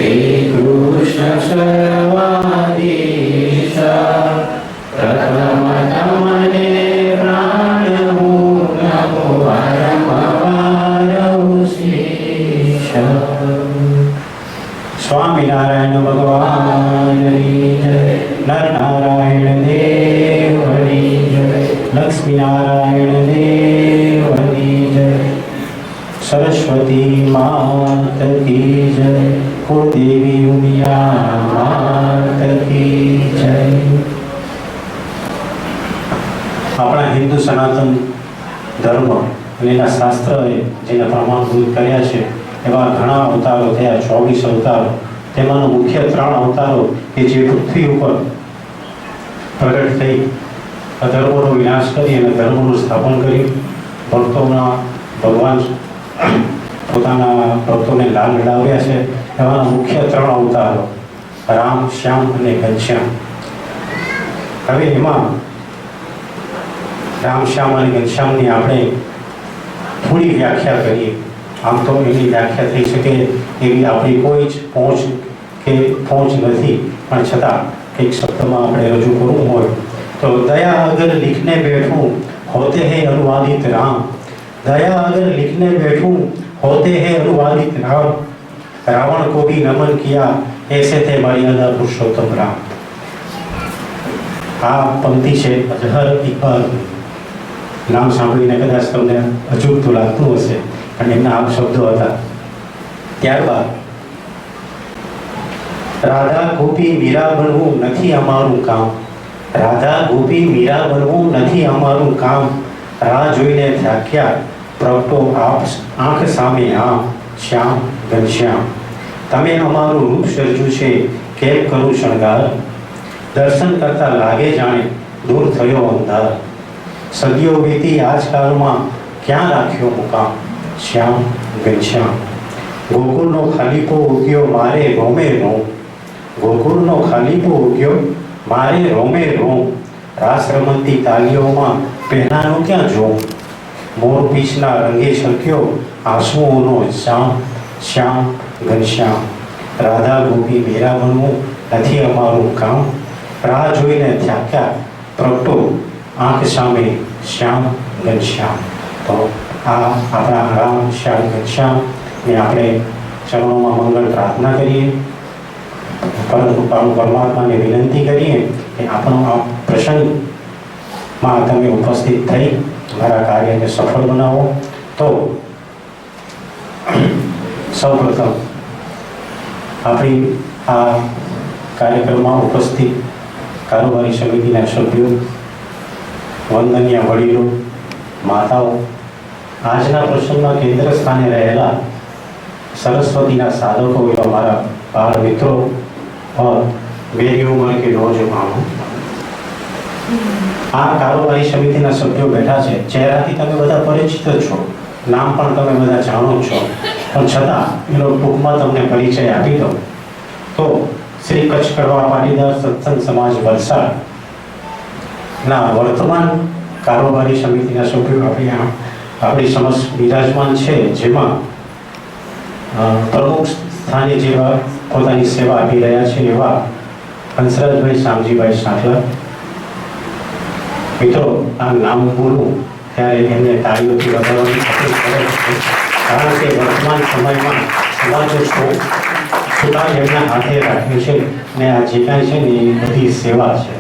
કૃષ્ણ સર્વાધીશ પ્રથમ તમને પ્રાણ હું નમો વારંવાર શીશ. સ્વામિનારાયણ ભગવાનની જય. નરનારાયણ દેવની જય. લક્ષ્મીનારાયણ દેવની જય. સરસ્વતી માત કી જય. કુળદેવી ઉમિયા માત કી જય. આપણા હિન્દુ સનાતન ધર્મ અને એના શાસ્ત્રએ જેને પ્રમાણભૂત કર્યા છે એવા ઘણા અવતારો થયા, 24 અવતારો. તેમાંનો મુખ્ય 3 અવતારો કે જે પૃથ્વી ઉપર પ્રગટ થઈ અધર્મોનો વિનાશ કરી અને ધર્મનું સ્થાપન કર્યું. ભક્તોના ભગવાન પોતાના ભક્તોને લાલ લડાવ્યા છે. એવાના મુખ્ય 3 અવતારો રામ, શ્યામ અને ઘનશ્યામ. હવે એમાં રામ, શ્યામ અને ઘનશ્યામની આપણે થોડી વ્યાખ્યા કરીએ. આમ તો એની વ્યાખ્યા થઈ શકે એવી આપણી કોઈ જ પહોંચ નથી, પણ છતાં એક શબ્દમાં આપણે રજૂ કરવું હોય તો દયા અગર लिखने बैठूं होते हैं अनुवादित राम. दया अगर लिखने बैठूं होते हैं अनुवादित राम. रावण को भी नमन किया ऐसे थे मर्यादा पुरुषोत्तम राम. આ પંક્તિ છે અઝહર ઇકબાલ. નામ સાંભળીને કદાચ તમને અજુગતું લાગતું હશે, પણ એમના આ શબ્દો હતા. ત્યારબાદ રાધા ગોપી મીરા બનવું નથી અમારું કામ. રાધા ગોપી મીરા બનવું નથી અમારું કામ. રાહ જોઈને થાક્યા પ્રગટો આંખ સામે આમ. શ્યામ ઘનશ્યામ તમે અમારું રૂપ સર્જ્યું છે, કેમ કરું શણગાર. દર્શન કરતા લાગે જાણે દૂર થયો અંધાર. સદીઓ વીતી આજકાલમાં ક્યાં રાખ્યો મુકામ. શ્યામ ઘનશ્યામ ગોકુળનો ખાલીપો ઉગ્યો મારે રોમે રોમ. ગોકુળનો ખાલીપો ઉગ્યો મારે રોમે રોમ. રાસ રમતી તાલીઓમાં પહેલાનું ક્યાં જોઉં. મોર પીછના રંગે છલક્યો આંસુઓનો શ્યામ. શ્યામ ઘનશ્યામ રાધા ગોપી મીરા બનવું નથી અમારું કામ. રાહ જોઈને થાક્યા પ્રગટો આંખ સામે શ્યામ ઘનશ્યામ. તો આ આપણા રામ, શ્યામ, ઘનશ્યામ ને આપણે ચરણોમાં મંગળ પ્રાર્થના કરીએ. પરંતુ પરમાત્માને વિનંતી કરીએ કે આપણો આ પ્રસંગમાં તમે ઉપસ્થિત થઈ મારા કાર્યને સફળ બનાવો. તો સૌપ્રથમ આપણી આ કાર્યક્રમમાં ઉપસ્થિત કારોબારી સમિતિના સભ્યો, વંદનીય વડીલો, માતાઓ, આજના પ્રસંગમાં કેન્દ્ર સ્થાને રહેલા સરસ્વતીના સાધકો એવા મારા બાળ મિત્રો और मेरी उम्र के नौजवानों. આ કારોબારી સમિતિના સભ્યો બેઠા છે. ચહેરાથી તમે બધા પરિચિત છો, નામ પણ તમે બધા જાણો છો, પણ છતાં એનો ટૂંકમાં તમને પરિચય આપી દઉં તો શ્રી કચ્છ કડવા પાટીદાર સત્સંગ સમાજ વલસાડના વર્તમાન કારોબારી સમિતિના સભ્યો આપણી સમક્ષ બિરાજમાન છે, જેમાં પ્રમુખ સ્થાને જેવા પોતાની સેવા આપી રહ્યા છે એવા હંસરાજભાઈ શામજીભાઈ સાંકલા. મિત્રો, આ નામ બોલું ત્યારે એમને તાળીઓથી વધારવાની તકલીફ પડે છે, કારણ કે વર્તમાન સમયમાં સમાજો સુધાર એમના હાથે રાખ્યું છે અને આ જે કાંઈ છે ને એ બધી સેવા છે.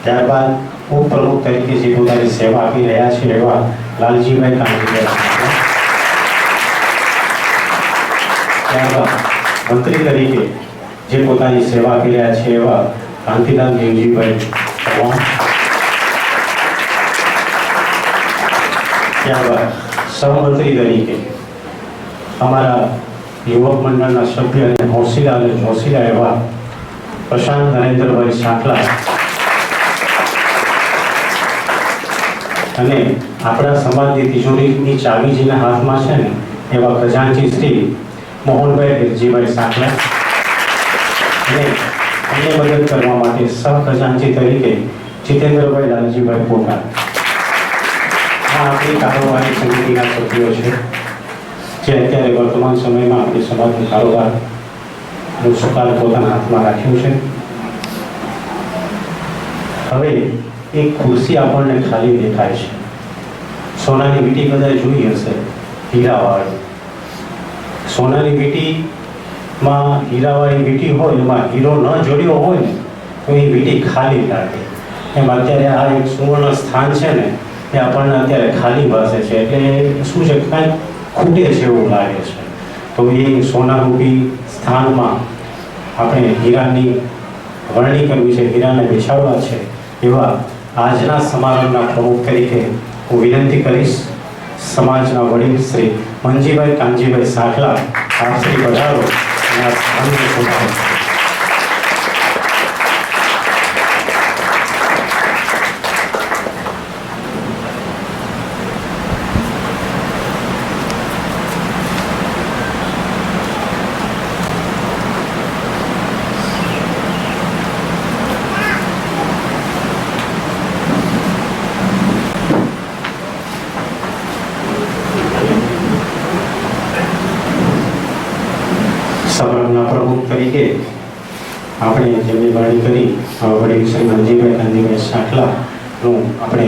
ત્યારબાદ ઉપપ્રમુખ તરીકે જે પોતાની સેવા આપી રહ્યા છે એવા લાલજીભાઈ કાંજીભાઈ સાંકલા. ત્યારબાદ મંત્રી તરીકે જે પોતાની સેવા આપી રહ્યા છે એવા કાંતિલાલ દેવજીભાઈ ચૌહાણ. ત્યારબાદ સહમંત્રી તરીકે અમારા યુવક મંડળના સભ્ય અને હોશિયાર એવા પ્રશાંત નરેન્દ્રભાઈ સાંકલા અને આપણા સમાજની તિજોરીની ચાવી જેના હાથમાં છે ને એવા ખજાનચી શ્રી મોહનભાઈ વિરજીભાઈ સાંકલા અને અમને મદદ કરવા માટે સહ ખજાનચી તરીકે જીતેન્દ્રભાઈ લાલજીભાઈ પોકાર. આ આપણી કારોબારી સમિતિના સભ્યો છે જે અત્યારે વર્તમાન સમયમાં આપણી સમાજનો કારોબાર સુકાલ પોતાના હાથમાં રાખ્યું છે. હવે એક ખુરશી આપણને ખાલી દેખાય છે. સોનાની વીંટી બધાએ જોઈ હશે, હીરાવાળી. સોનાની વીંટીમાં હીરાવાળી વીંટી હોય, એમાં હીરો ન જોડ્યો હોય ને તો એ વીંટી ખાલી લાગે. એમ અત્યારે આ એક સુવર્ણ સ્થાન છે ને, એ આપણને અત્યારે ખાલી ભાસે છે. એટલે શું છે, કાંઈક ખૂટે છે એવું લાગે છે. તો એ સોનારૂપી સ્થાનમાં આપણે હીરાની વરણી કરવી છે, હીરાને બેસાડવા છે. એવા આજના સમારંભના પ્રમુખ તરીકે હું વિનંતી કરીશ સમાજના વડીલ શ્રી મંજીભાઈ કાનજીભાઈ સાંખલા, આપ શ્રી પધારો અને આ સ્થાનને શોભાવો. સમારંભના પ્રમુખ તરીકે આપણે જેમની વરણી કરી વડીલ શ્રી મંજીભાઈ કાનજીભાઈ સાંખલાનું આપણે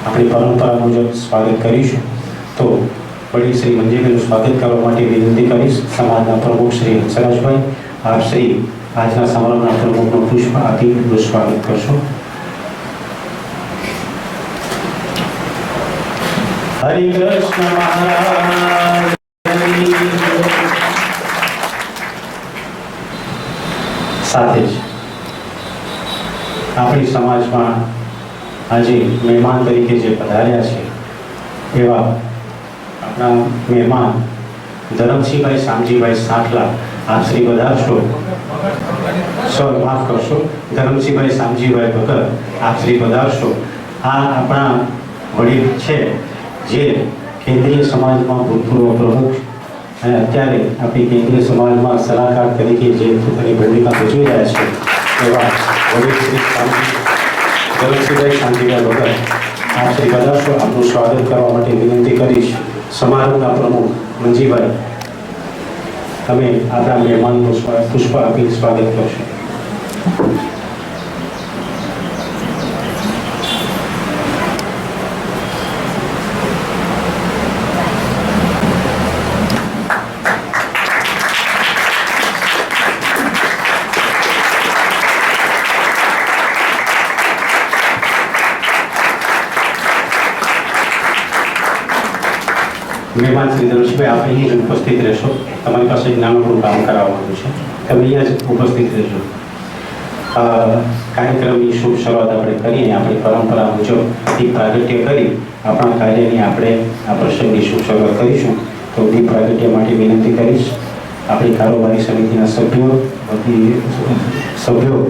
આપણી પરંપરા મુજબ સ્વાગત કરીશું. તો વડીલ શ્રી મંજીભાઈનું સ્વાગત કરવા માટે વિનંતી કરીશ સમાજના પ્રમુખ શ્રી હંસરાજભાઈ, આપ શ્રી આજના સમારંભના પ્રમુખનું પુષ્પ આપી સ્વાગત કરશો. હરિ કૃષ્ણ મહારાજ. સાથે જ આપણી સમાજમાં આજે મહેમાન તરીકે જે પધાર્યા છે એવા આપણા મહેમાન ધરમસિંહભાઈ શામજીભાઈ સાંખલા, આપ શ્રી પધારશો. માફ કરશો, ધરમસિંહભાઈ શામજીભાઈ ભગત, આપ શ્રી પધારશો. આ આપણા વડીલ છે જે કેન્દ્રીય સમાજમાં ભૂતપૂર્વ પ્રમુખ અને અત્યારે આપણી કેન્દ્રીય સમાજમાં સલાહકાર તરીકે જે પોતાની ભૂમિકા ભજવી રહ્યા છે એવા વડીલ શ્રી ધરમસિંહભાઈ શામજીભાઈ ભગત, આપ શ્રી પધારશો. આપનું સ્વાગત કરવા માટે વિનંતી કરીશ. સમારોહના પ્રમુખ મંજીભાઈ, તમે આપણા મહેમાનનું પુષ્પ આપી સ્વાગત કરશો. મહેમાન શ્રી ધનુષભાઈ, આપ અહીં જ ઉપસ્થિત રહેશો. તમારી પાસે એક નાનકડું કામ કરાવવાનું છે, તમે અહીંયા જ ઉપસ્થિત રહેશો. કાર્યક્રમની શુભ શરૂઆત આપણે કરીએ. આપણી પરંપરા મુજબ દીપ પ્રાગટ્ય કરી આપણા કાર્યની આપણે આ પ્રસંગની શુભ શરૂઆત કરીશું. તો દીપ પ્રાગટ્ય માટે વિનંતી કરીશ આપણી કારોબારી સમિતિના સભ્યો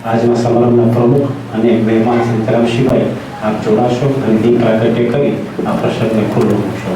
આજના સમારંભના પ્રમુખ અને મહેમાન શ્રી ધરમસિંહભાઈ, આપ જોડાશો અને દીપ પ્રાગટ્ય કરી આ પ્રસંગને ખુલ્લો મૂકશો.